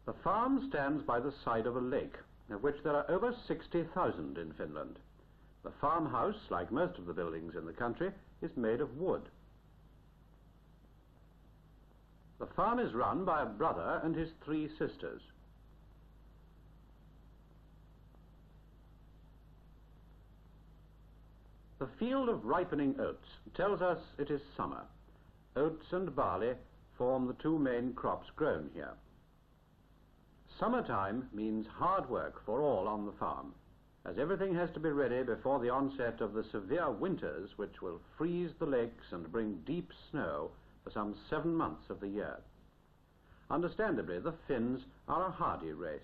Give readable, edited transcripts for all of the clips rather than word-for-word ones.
The farm stands by the side of a lake, of which there are over 60,000 in Finland. The farmhouse, like most of the buildings in the country, is made of wood. The farm is run by a brother and his 3 sisters. The field of ripening oats tells us it is summer. Oats and barley form the 2 main crops grown here. Summertime means hard work for all on the farm, as everything has to be ready before the onset of the severe winters which will freeze the lakes and bring deep snow for some 7 months of the year. Understandably, the Finns are a hardy race.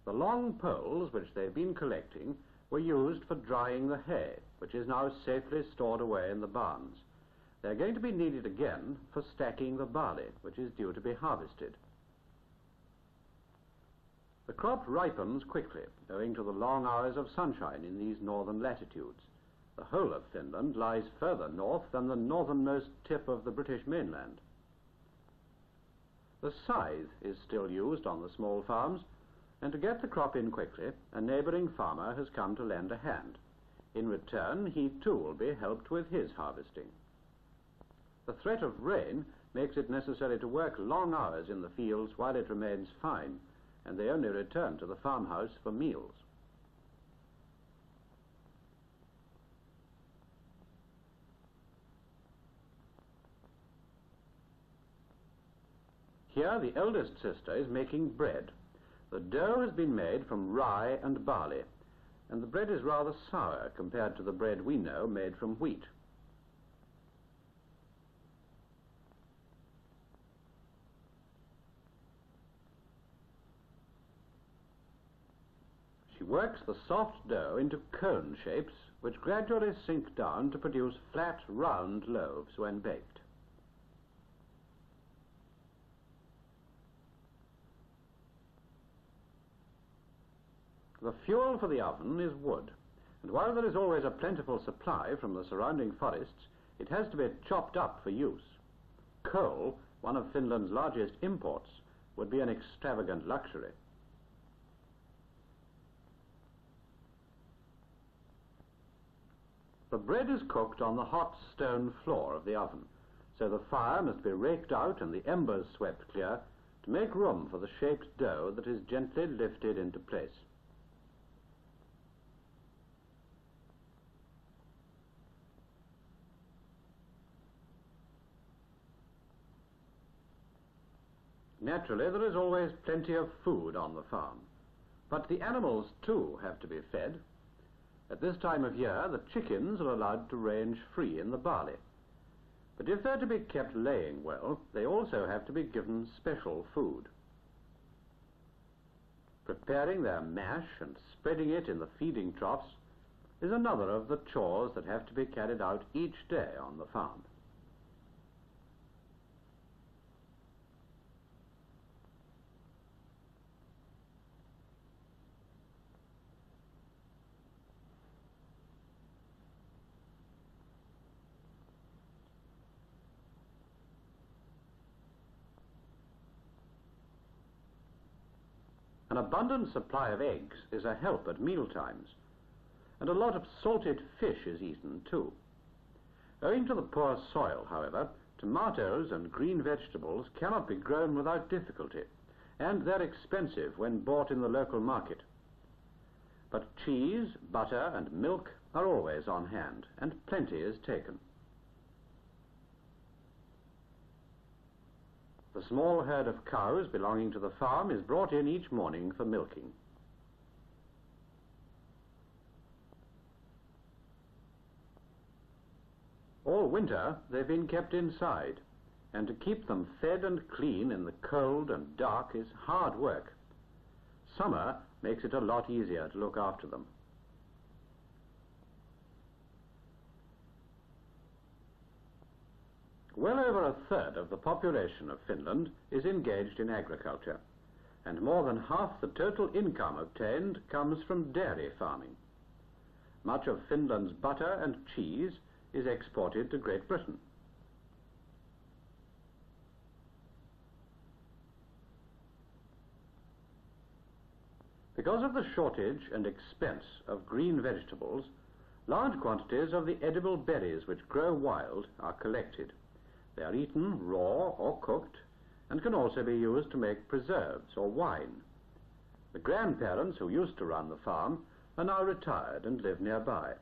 The long poles which they've been collecting were used for drying the hay, which is now safely stored away in the barns. They're going to be needed again for stacking the barley, which is due to be harvested. The crop ripens quickly, owing to the long hours of sunshine in these northern latitudes. The whole of Finland lies further north than the northernmost tip of the British mainland. The scythe is still used on the small farms, and to get the crop in quickly, a neighbouring farmer has come to lend a hand. In return, he too will be helped with his harvesting. The threat of rain makes it necessary to work long hours in the fields while it remains fine, and they only return to the farmhouse for meals. Here the eldest sister is making bread. The dough has been made from rye and barley, and the bread is rather sour compared to the bread we know made from wheat. She works the soft dough into cone shapes, which gradually sink down to produce flat, round loaves when baked. The fuel for the oven is wood, and while there is always a plentiful supply from the surrounding forests, it has to be chopped up for use. Coal, one of Finland's largest imports, would be an extravagant luxury. The bread is cooked on the hot stone floor of the oven, so the fire must be raked out and the embers swept clear to make room for the shaped dough that is gently lifted into place. Naturally, there is always plenty of food on the farm, but the animals too have to be fed. At this time of year, the chickens are allowed to range free in the barley. But if they're to be kept laying well, they also have to be given special food. Preparing their mash and spreading it in the feeding troughs is another of the chores that have to be carried out each day on the farm. An abundant supply of eggs is a help at mealtimes, and a lot of salted fish is eaten too. Owing to the poor soil, however, tomatoes and green vegetables cannot be grown without difficulty, and they're expensive when bought in the local market. But cheese, butter and milk are always on hand, and plenty is taken. The small herd of cows belonging to the farm is brought in each morning for milking. All winter they've been kept inside, and to keep them fed and clean in the cold and dark is hard work. Summer makes it a lot easier to look after them. Well over a third of the population of Finland is engaged in agriculture, and more than half the total income obtained comes from dairy farming. Much of Finland's butter and cheese is exported to Great Britain. Because of the shortage and expense of green vegetables, large quantities of the edible berries which grow wild are collected. They are eaten raw or cooked and can also be used to make preserves or wine. The grandparents who used to run the farm are now retired and live nearby.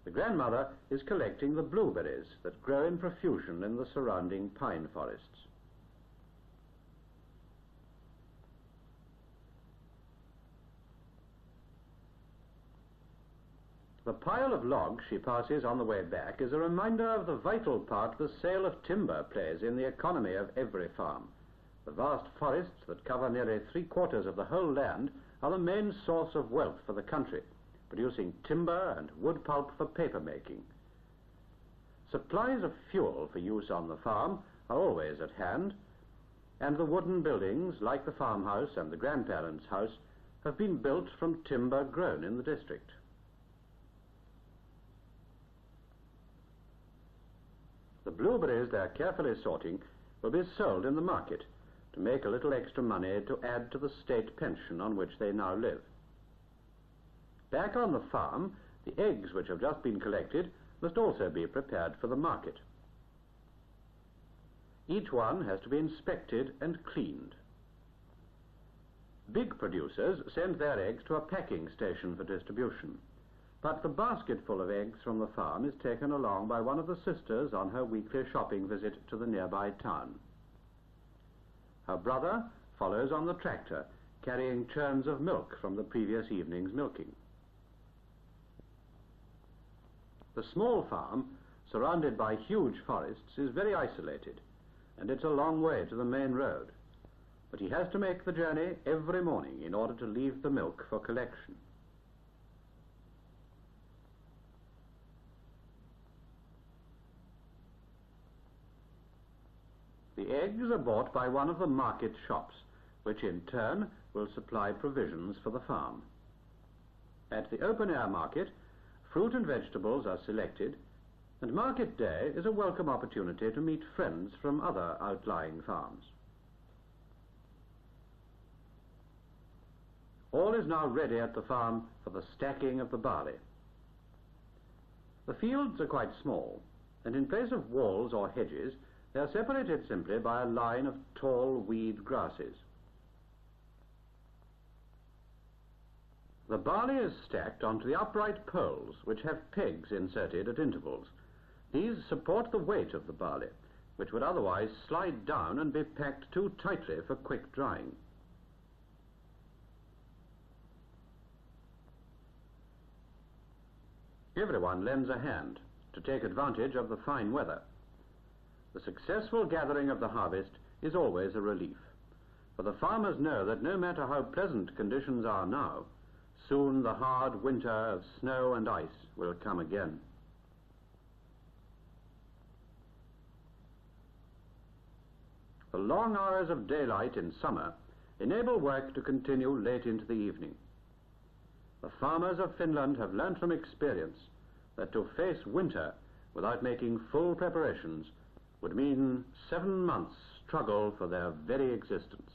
The grandmother is collecting the blueberries that grow in profusion in the surrounding pine forests. The pile of logs she passes on the way back is a reminder of the vital part the sale of timber plays in the economy of every farm. The vast forests that cover nearly 3/4 of the whole land are the main source of wealth for the country, producing timber and wood pulp for paper making. Supplies of fuel for use on the farm are always at hand, and the wooden buildings, like the farmhouse and the grandparents' house, have been built from timber grown in the district. The blueberries they are carefully sorting will be sold in the market to make a little extra money to add to the state pension on which they now live. Back on the farm, the eggs which have just been collected must also be prepared for the market. Each one has to be inspected and cleaned. Big producers send their eggs to a packing station for distribution, but the basketful of eggs from the farm is taken along by one of the sisters on her weekly shopping visit to the nearby town. Her brother follows on the tractor, carrying churns of milk from the previous evening's milking. The small farm, surrounded by huge forests, is very isolated, and it's a long way to the main road. But he has to make the journey every morning in order to leave the milk for collection. The eggs are bought by one of the market shops, which in turn will supply provisions for the farm. At the open-air market, fruit and vegetables are selected, and market day is a welcome opportunity to meet friends from other outlying farms. All is now ready at the farm for the stacking of the barley. The fields are quite small, and in place of walls or hedges, they are separated simply by a line of tall weed grasses. The barley is stacked onto the upright poles, which have pegs inserted at intervals. These support the weight of the barley, which would otherwise slide down and be packed too tightly for quick drying. Everyone lends a hand to take advantage of the fine weather. The successful gathering of the harvest is always a relief, for the farmers know that no matter how pleasant conditions are now, soon the hard winter of snow and ice will come again. The long hours of daylight in summer enable work to continue late into the evening. The farmers of Finland have learned from experience that to face winter without making full preparations would mean 7 months' struggle for their very existence.